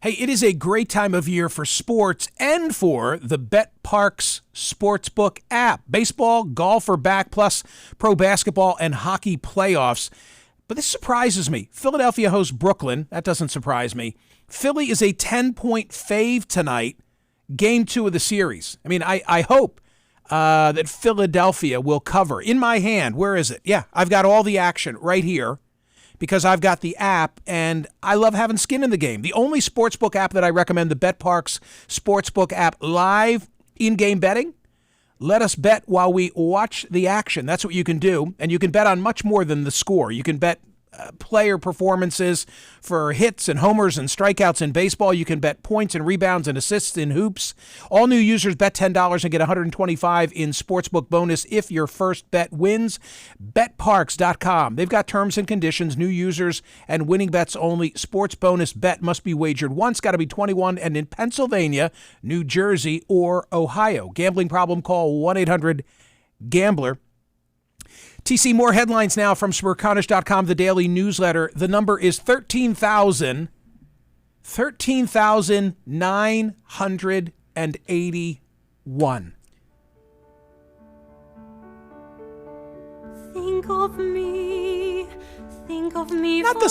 Hey, it is a great time of year for sports and for the BetParx Sportsbook app. Baseball, golf are back, plus pro basketball and hockey playoffs. But this surprises me. Philadelphia hosts Brooklyn. That doesn't surprise me. Philly is a 10-point fave tonight, game 2 of the series. I mean, I hope that Philadelphia will cover. In my hand, where is it? Yeah, I've got all the action right here, because I've got the app, and I love having skin in the game. The only sportsbook app that I recommend, the BetParx Sportsbook app, live in-game betting. Let us bet while we watch the action. That's what you can do, and you can bet on much more than the score. You can bet player performances for hits and homers and strikeouts in baseball. You can bet points and rebounds and assists in hoops. All new users bet $10 and get $125 in sportsbook bonus if your first bet wins. BetParx.com. They've got terms and conditions. New users and winning bets only. Sports bonus bet must be wagered once. Got to be 21 and in Pennsylvania, New Jersey, or Ohio. Gambling problem? Call 1-800-GAMBLER. TC, more headlines now from Smerconish.com, the daily newsletter. The number is 13,981. Think of me. Not the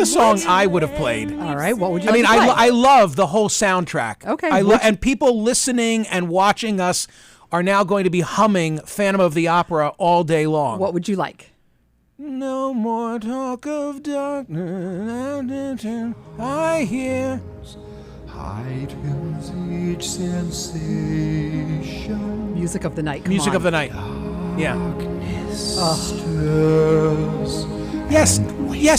song I would have played. All right, what would you like to play? I love the whole soundtrack. Okay. And people listening and watching us are now going to be humming Phantom of the Opera all day long. What would you like? No more talk of darkness, I hear. Heightens each sensation. Music of the night. Come Music on. of the night. Yeah. Stirs Yes,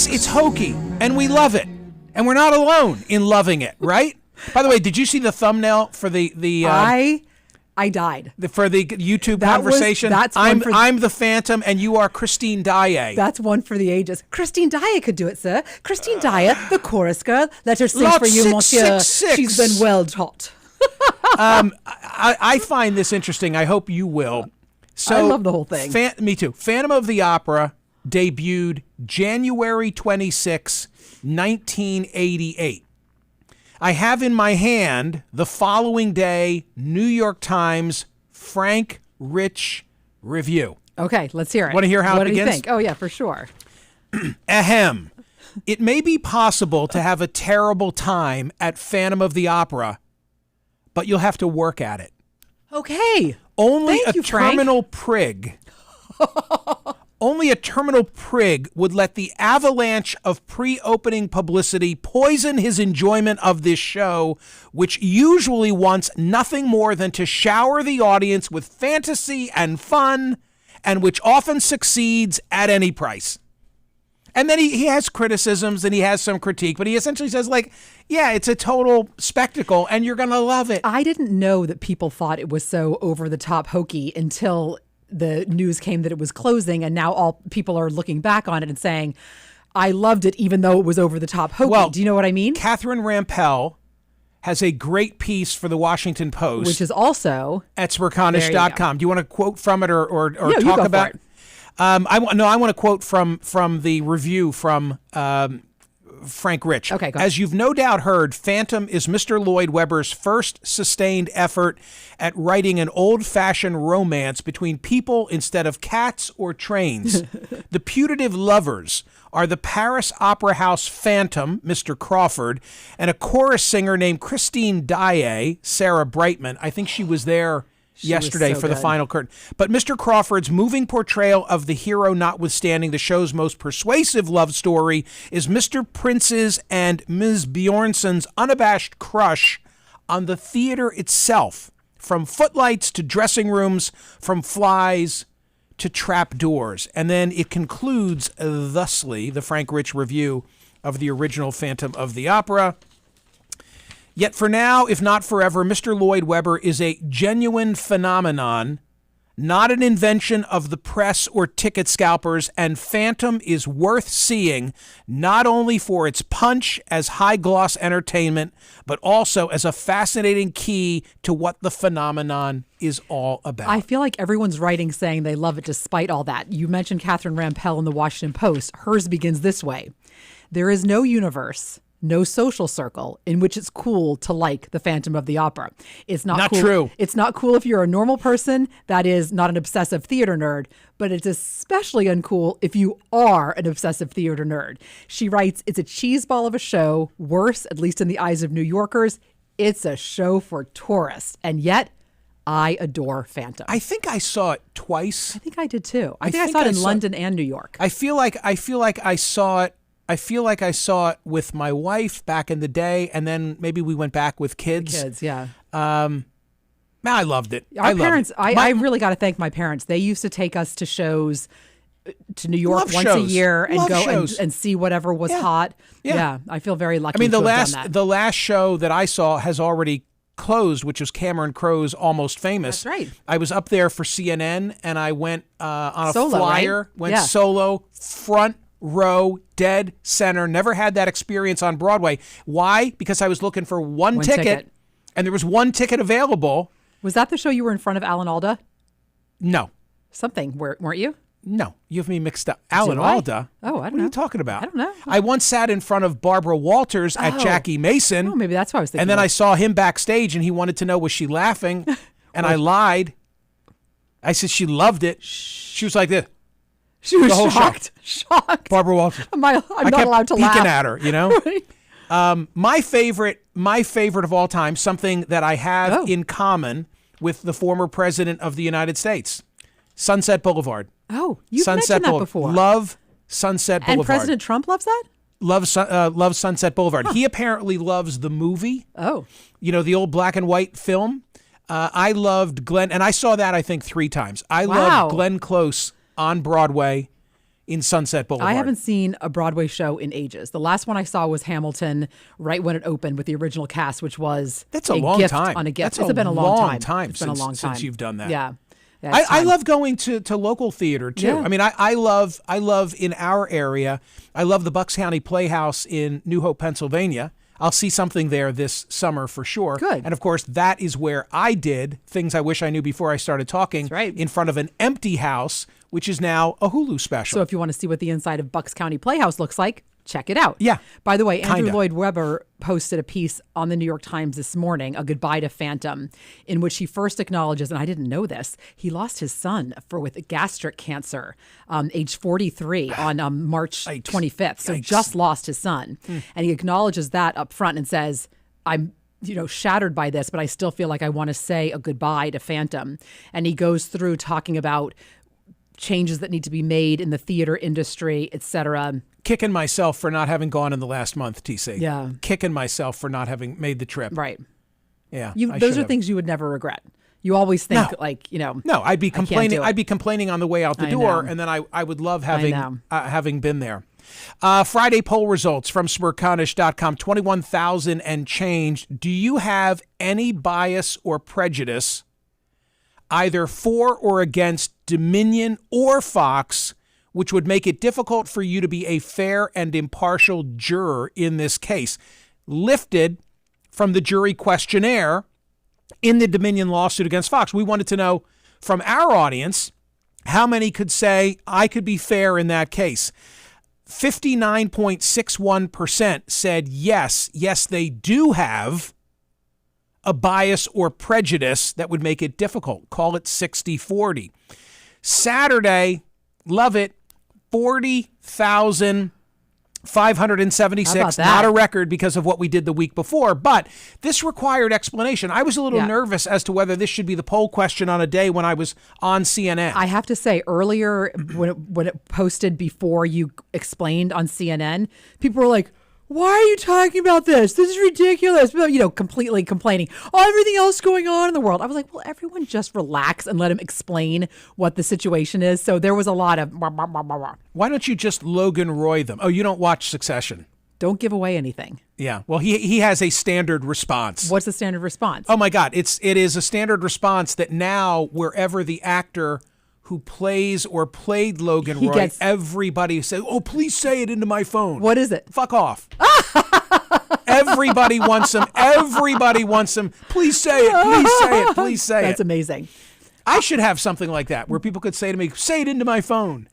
it's hokey, and we love it. And we're not alone in loving it, right? By the way, did you see the thumbnail for the I died. for the YouTube conversation? I'm the Phantom, and you are Christine Daae. That's one for the ages. Christine Daae could do it, sir. Christine Daae, the chorus girl. Let her sing Lot for you, monsieur. 666. She's been well taught. I find this interesting. I hope you will. So, I love the whole thing. Me too. Phantom of the Opera debuted January 26, 1988. I have in my hand the following day New York Times Frank Rich review. Okay, let's hear it. Want to hear how it begins? What do you think? Oh, yeah, for sure. Ahem. It may be possible to have a terrible time at Phantom of the Opera, but you'll have to work at it. Okay. Only Thank you, Frank. terminal prig. Only a terminal prig would let the avalanche of pre-opening publicity poison his enjoyment of this show, which usually wants nothing more than to shower the audience with fantasy and fun, and which often succeeds at any price. And then he has criticisms and he has some critique, but he essentially says, yeah, it's a total spectacle and you're going to love it. I didn't know that people thought it was so over-the-top hokey until the news came that it was closing, and now all people are looking back on it and saying, I loved it even though it was over-the-top hokey. Well, do you know what I mean? Catherine Rampell has a great pice for the Washington Post. Which is also at Smerconish.com. Do you want to quote from it or you talk go about for it? I want to quote from the review from Frank Rich. Okay, go ahead. As you've no doubt heard, Phantom is Mr. Lloyd Webber's first sustained effort at writing an old-fashioned romance between people instead of cats or trains. The putative lovers are the Paris Opera House Phantom, Mr. Crawford, and a chorus singer named Christine Daae, Sarah Brightman. I think she was there yesterday so for the good. final curtain. But Mr. Crawford's moving portrayal of the hero notwithstanding, the show's most persuasive love story is Mr. Prince's and Ms. Bjornson's unabashed crush on the theater itself, from footlights to dressing rooms, from flies to trap doors. And then it concludes thusly, the Frank Rich review of the original Phantom of the Opera. Yet for now, if not forever, Mr. Lloyd Webber is a genuine phenomenon, not an invention of the press or ticket scalpers, and Phantom is worth seeing not only for its punch as high-gloss entertainment, but also as a fascinating key to what the phenomenon is all about. I feel like everyone's writing saying they love it despite all that. You mentioned Catherine Rampell in the Washington Post. Hers begins this way. There is no universe no social circle in which it's cool to like the Phantom of the Opera. It's not cool. True. It's not cool if you're a normal person that is not an obsessive theater nerd, but it's especially uncool if you are an obsessive theater nerd. She writes, it's a cheeseball of a show, worse, at least in the eyes of New Yorkers. It's a show for tourists. And yet, I adore Phantom. I think I saw it twice. I think I did too. I think I saw it in London and New York. I feel like I saw it. I feel like I saw it with my wife back in the day, and then maybe we went back with kids. Kids, yeah. Man, I loved it. Our parents, I really got to thank my parents. They used to take us to shows to New York once a year and go and see whatever was hot. Yeah, I feel very lucky. I mean, to have done that. the last show that I saw has already closed, which was Cameron Crowe's Almost Famous. That's right. I was up there for CNN, and I went on a Solo, flyer, right? went solo, front row, dead center. Never had that experience on Broadway. Why? Because I was looking for one ticket, and there was one ticket available. Was that the show you were in front of Alan Alda? No. Something, weren't you? No, you have me mixed up. Alan Alda? Oh, I don't know. What are you talking about? I don't know. I once sat in front of Barbara Walters at Jackie Mason. Oh, maybe that's what I was thinking. And then I saw him backstage, and he wanted to know, was she laughing? And I lied. I said she loved it. She was like this. She was the whole shocked. Shocked. Barbara Walters. I'm not allowed to laugh. Peeking at her, you know? My favorite of all time, something that I have in common with the former president of the United States, Sunset Boulevard. Oh, you've mentioned that before. Love Sunset Boulevard. And President Trump loves that? Loves Sunset Boulevard. Huh. He apparently loves the movie. Oh. You know, the old black and white film. I loved Glenn, and I saw that, I think, 3 times. I loved Glenn Close on Broadway in Sunset Boulevard. I haven't seen a Broadway show in ages. The last one I saw was Hamilton right when it opened with the original cast, which was a long gift time. On a gift. It's been a long time. It's been a long time since you've done that. Yeah. I love going to local theater too. Yeah. I mean, I love in our area. I love the Bucks County Playhouse in New Hope, Pennsylvania. I'll see something there this summer for sure. Good. And of course, that is where I did Things I Wish I Knew Before I Started Talking. That's right. In front of an empty house, which is now a Hulu special. So if you want to see what the inside of Bucks County Playhouse looks like, check it out. Yeah. By the way, Andrew Lloyd Webber posted a piece on the New York Times this morning, A Goodbye to Phantom, in which he first acknowledges, and I didn't know this, he lost his son with gastric cancer, age 43 on March 25th. So just lost his son. And he acknowledges that up front and says, I'm shattered by this, but I still feel like I want to say a goodbye to Phantom. And he goes through talking about changes that need to be made in the theater industry, et cetera. Kicking myself for not having gone in the last month, TC. Yeah. Kicking myself for not having made the trip. Right. Yeah. Those are things you would never regret. You always think No, I'd be complaining. I'd be complaining on the way out the door, know. and then I would love having been there. Friday poll results from Smerconish.com, 21,000 and change. Do you have any bias or prejudice either for or against Dominion or Fox, which would make it difficult for you to be a fair and impartial juror in this case? Lifted from the jury questionnaire in the Dominion lawsuit against Fox. We wanted to know from our audience how many could say, I could be fair in that case. 59.61% said yes, they do have a bias or prejudice that would make it difficult. Call it 60-40. Saturday, love it, 40,576. Not a record because of what we did the week before, but this required explanation. I was a little nervous as to whether this should be the poll question on a day when I was on CNN. I have to say, earlier when it posted before you explained on CNN, people were like, why are you talking about this? This is ridiculous. Completely complaining. Everything else going on in the world. I was like, well, everyone just relax and let him explain what the situation is. So there was a lot of blah, blah, blah, blah, blah. Why don't you just Logan Roy them? Oh, you don't watch Succession. Don't give away anything. Yeah. Well, he has a standard response. What's the standard response? Oh my God. It is a standard response that now wherever the actor who plays or played Logan Roy, everybody says, oh, please say it into my phone. What is it? Fuck off. Everybody wants him. Everybody wants him. Please say it. Please say it. Please say it. That's amazing. I should have something like that where people could say to me, say it into my phone.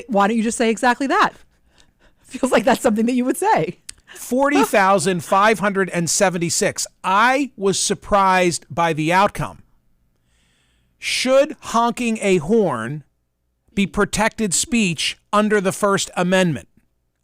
Why don't you just say exactly that? Feels like that's something that you would say. 40,576. I was surprised by the outcome. Should honking a horn be protected speech under the First Amendment?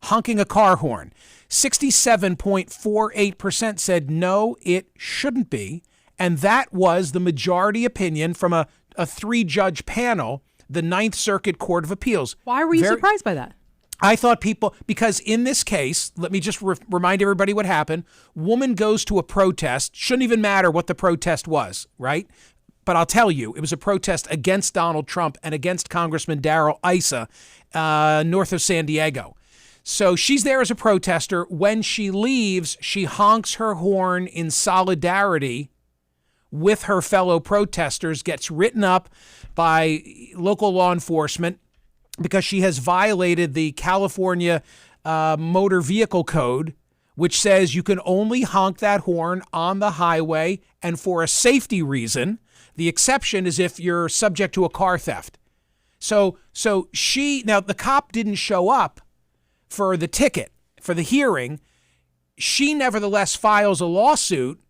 Honking a car horn. 67.48% said no, it shouldn't be. And that was the majority opinion from a 3-judge panel, the Ninth Circuit Court of Appeals. Why were you surprised by that? I thought people, because in this case, let me just remind everybody what happened. Woman goes to a protest. Shouldn't even matter what the protest was, right? But I'll tell you, it was a protest against Donald Trump and against Congressman Darrell Issa north of San Diego. So she's there as a protester. When she leaves, she honks her horn in solidarity with her fellow protesters, gets written up by local law enforcement because she has violated the California Motor Vehicle Code, which says you can only honk that horn on the highway and for a safety reason. The exception is if you're subject to a car theft. So now the cop didn't show up for the ticket, for the hearing. She nevertheless files a lawsuit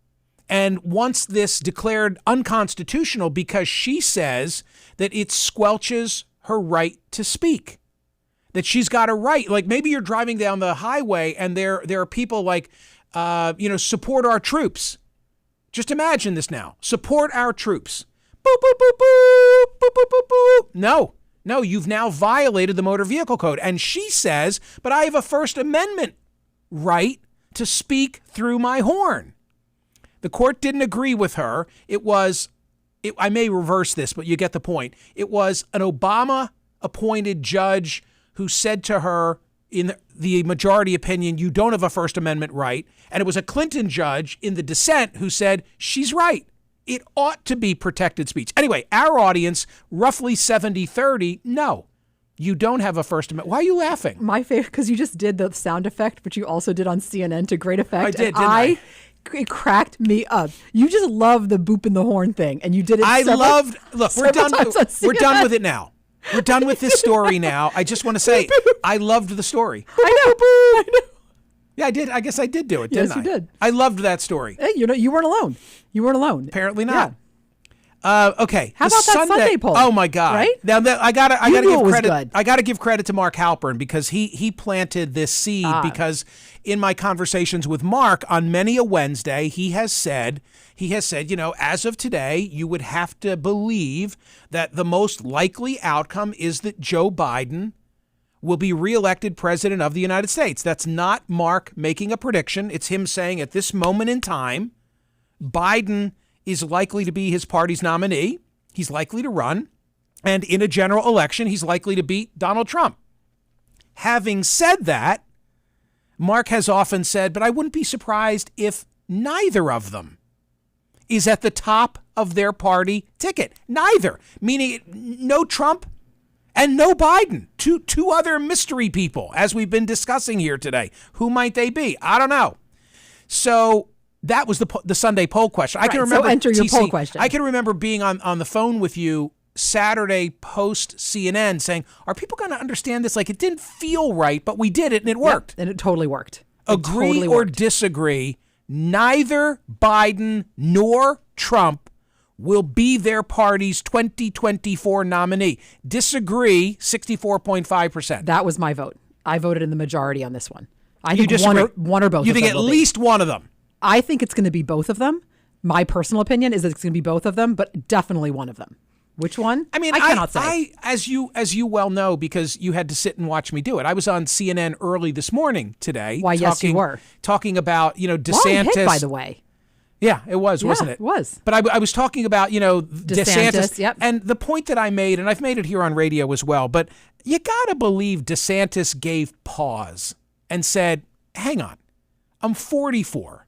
and wants this declared unconstitutional because she says that it squelches her right to speak, that she's got a right. Like maybe you're driving down the highway and there are people like, support our troops. Just imagine this now. Support our troops. Boop, boop, boop, boop, boop, boop, boop, boop. No, you've now violated the Motor Vehicle Code. And she says, but I have a First Amendment right to speak through my horn. The court didn't agree with her. I may reverse this, but you get the point. It was an Obama-appointed judge who said to her, in the majority opinion, you don't have a First Amendment right. And it was a Clinton judge in the dissent who said, she's right. It ought to be protected speech. Anyway, our audience, roughly 70-30, no, you don't have a First Amendment. Why are you laughing? My favorite, because you just did the sound effect, which you also did on CNN to great effect. I did, didn't I? It cracked me up. You just love the boop in the horn thing, and you did it. Look, we're done with it now. We're done with this story now. I just want to say, I loved the story. I know. Yeah, I did. I guess I did do it, didn't I? Yes, you did. I loved that story. Hey, you weren't alone. You weren't alone. Apparently not. Okay. How about that Sunday poll? Oh my God! Right now, I gotta give credit. Good. I gotta give credit to Mark Halpern because he planted this seed. Because in my conversations with Mark on many a Wednesday, he has said, as of today, you would have to believe that the most likely outcome is that Joe Biden will be reelected president of the United States. That's not Mark making a prediction. It's him saying at this moment in time, Biden is likely to be his party's nominee. He's likely to run. And in a general election, he's likely to beat Donald Trump. Having said that, Mark has often said, but I wouldn't be surprised if neither of them is at the top of their party ticket. Neither, meaning no Trump and no Biden. Two other mystery people, as we've been discussing here today. Who might they be? I don't know. So that was the Sunday poll question. I can remember. So enter your poll question. I can remember being on the phone with you Saturday post CNN saying, are people going to understand this? Like, it didn't feel right, but we did it and it worked. Yep, and it totally worked. Agree or disagree, neither Biden nor Trump will be their party's 2024 nominee. Disagree, 64.5%. That was my vote. I voted in the majority on this one. I think one or both. You think at least one of them? I think it's going to be both of them. My personal opinion is that it's going to be both of them, but definitely one of them. Which one? I mean, I cannot say. As you well know, because you had to sit and watch me do it. I was on CNN early this morning today. Why, yes, you were. Talking about, DeSantis. Long hit, by the way. Yeah, it was, wasn't it? It was. But I was talking about, DeSantis. Yep. And the point that I made, and I've made it here on radio as well, but you got to believe DeSantis gave pause and said, hang on, I'm 44.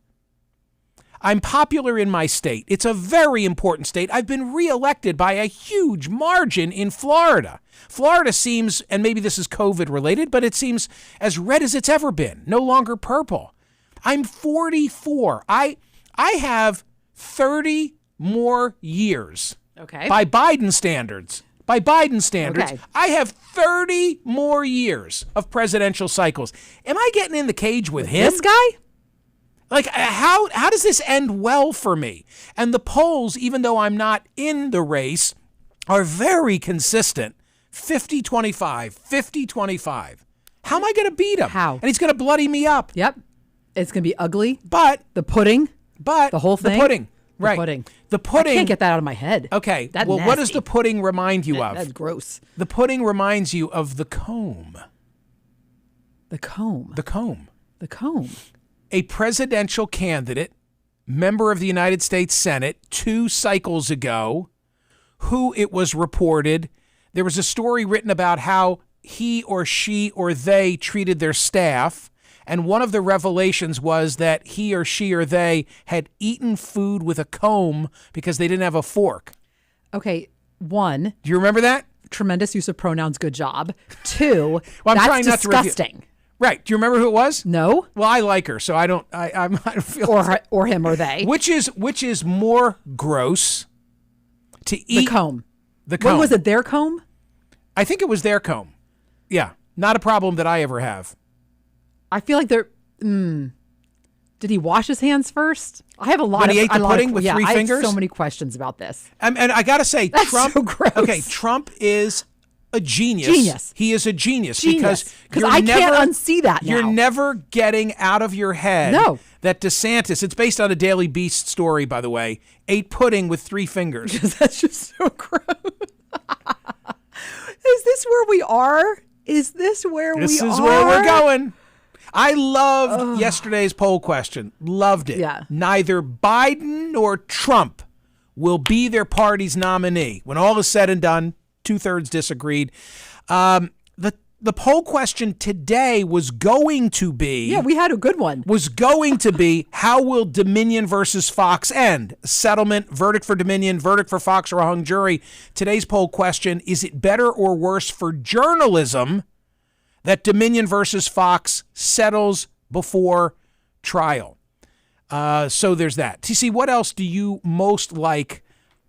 I'm popular in my state. It's a very important state. I've been reelected by a huge margin in Florida. Florida seems, and maybe this is COVID related, but it seems as red as it's ever been, no longer purple. I'm 44. I have 30 more years by Biden standards by Biden standards. Okay. I have 30 more years of presidential cycles. Am I getting in the cage with him? This guy? Like, how does this end well for me? And the polls, even though I'm not in the race, are very consistent. 50-25, 50-25. How am I going to beat him? How? And he's going to bloody me up. Yep. It's going to be ugly. But The pudding. the whole thing? The pudding. The Right. pudding. The pudding. I can't get that out of my head. Okay. That's well, what does nasty. the pudding remind you of? That's gross. The pudding reminds you of the comb. The comb. The comb. The comb. A presidential candidate, member of the United States Senate, 2 cycles ago, who it was reported, there was a story written about how he or she or they treated their staff. And one of the revelations was that he or she or they had eaten food with a comb because they didn't have a fork. Okay. 1, Do you remember that? tremendous use of pronouns. Good job. 2, Well, I'm that's trying not to review- disgusting. Right. Do you remember who it was? No? Well, I like her, so I don't feel Or him or they. Which is more gross to eat? The comb. The comb. What was it? Their comb? I think it was their comb. Yeah. Not a problem that I ever have. I feel like they're. Did he wash his hands first? I have a lot When of. he ate the a lot of- pudding with 3 I have fingers? so many questions about this. And I got to say, That's Trump. so gross. Okay, Trump is a genius. Genius. He is a genius, Because you're I never, can't unsee that now. You're never getting out of your head No. that DeSantis, it's based on a Daily Beast story, by the way, ate pudding with 3 fingers. That's just so gross. Is this where we are? Is this where we are? This is where we're going. I loved yesterday's poll question. Loved it. Yeah. Neither Biden nor Trump will be their party's nominee. When all is said and done, 2/3 disagreed. The poll question today was going to be... Yeah, we had a good one. Was going to be, how will Dominion versus Fox end? Settlement, verdict for Dominion, verdict for Fox, or a hung jury. Today's poll question, is it better or worse for journalism that Dominion versus Fox settles before trial? So there's that. TC, what else do you most like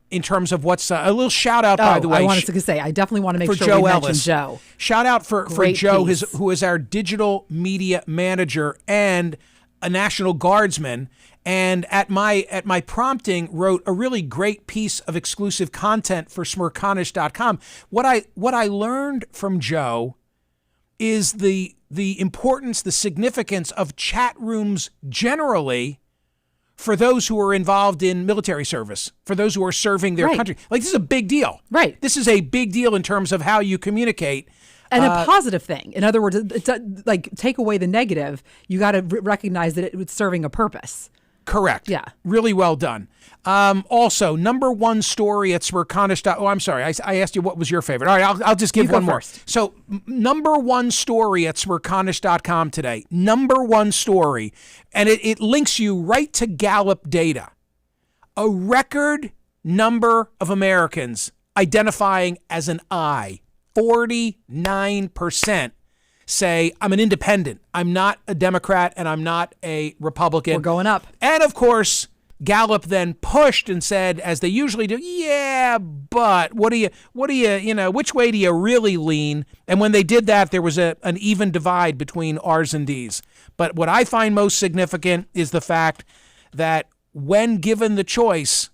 in terms of what's a little shout out, by the way? I wanted to say, I definitely want to make for sure Joe we mention Ellis. Joe. Shout out for Joe, piece. who is our digital media manager and a National Guardsman. And at my prompting, wrote a really great piece of exclusive content for Smerconish.com. What I learned from Joe is the importance, the significance of chat rooms generally for those who are involved in military service, for those who are serving their country. Like, this is a big deal. Right. This is a big deal in terms of how you communicate. And a positive thing. In other words, it's like, take away the negative. You got to recognize that it's serving a purpose. Correct. Yeah. Really well done. Also, number 1 story at Smerconish. Oh, I'm sorry. I asked you what was your favorite. All right, I'll just give You go one more. first. So, number 1 story at Smerconish.com today. Number 1 story. And it links you right to Gallup data. A record number of Americans identifying as an I. 49% say, I'm an independent. I'm not a Democrat and I'm not a Republican. We're going up. And of course, Gallup then pushed and said, as they usually do, yeah, but what do you, which way do you really lean? And when they did that, there was an even divide between R's and D's. But what I find most significant is the fact that when given the choice,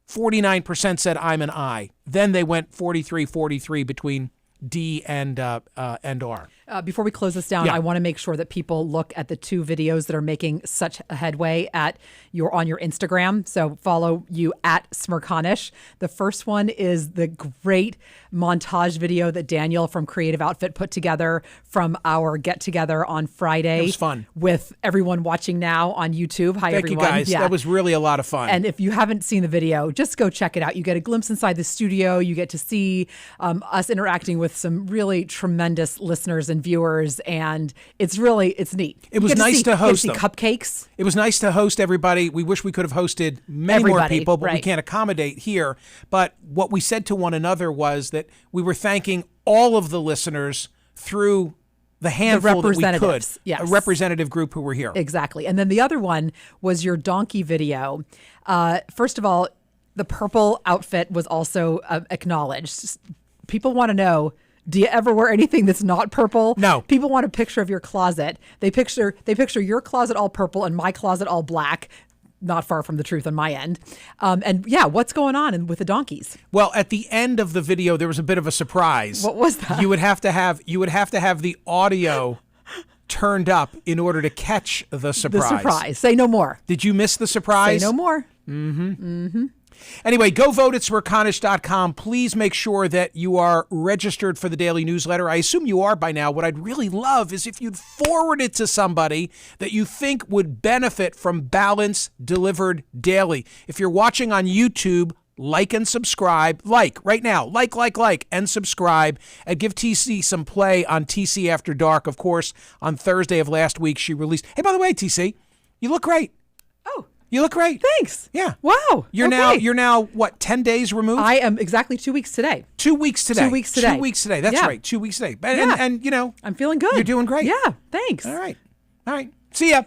49% said I'm an I. Then they went 43-43 between D and R. Before we close this down, Yeah. I want to make sure that people look at the 2 videos that are making such a headway on your Instagram. So follow you at Smerconish. The first one is the great montage video that Daniel from Creative Outfit put together from our get together on Friday. It was fun. With everyone watching now on YouTube. Hi, Thank everyone. you, guys. Yeah. That was really a lot of fun. And if you haven't seen the video, just go check it out. You get a glimpse inside the studio. You get to see us interacting with some really tremendous listeners and viewers, and it's neat. It was nice to host see them. cupcakes. It was nice to host everybody. We wish we could have hosted many more Everybody, people, but we right. can't accommodate here. But what we said to one another was that we were thanking all of the listeners through the handful that we could. representatives, yes. A representative group who were here. Exactly. And then the other one was your donkey video. First of all, the purple outfit was also acknowledged. people want to know, do you ever wear anything that's not purple? No. People want a picture of your closet. They picture your closet all purple and my closet all black. Not far from the truth on my end. And yeah, what's going on with the donkeys? Well, at the end of the video, there was a bit of a surprise. What was that? You would have to have the audio turned up in order to catch the surprise. The surprise. Say no more. Did you miss the surprise? Say no more. Anyway, go vote at Smerconish.com. Please make sure that you are registered for the daily newsletter. I assume you are by now. What I'd really love is if you'd forward it to somebody that you think would benefit from balance delivered daily. If you're watching on YouTube, like and subscribe. Like right now. Like, and subscribe. And give TC some play on TC After Dark. Of course, on Thursday of last week, she released... Hey, by the way, TC, you look great. Oh. You look great. Thanks. Yeah. Wow. You're now what, 10 days removed? I am exactly 2 weeks today. 2 weeks today. 2 weeks today. 2 weeks today. That's right. 2 weeks today. And you know, I'm feeling good. You're doing great. Yeah. Thanks. All right. See ya.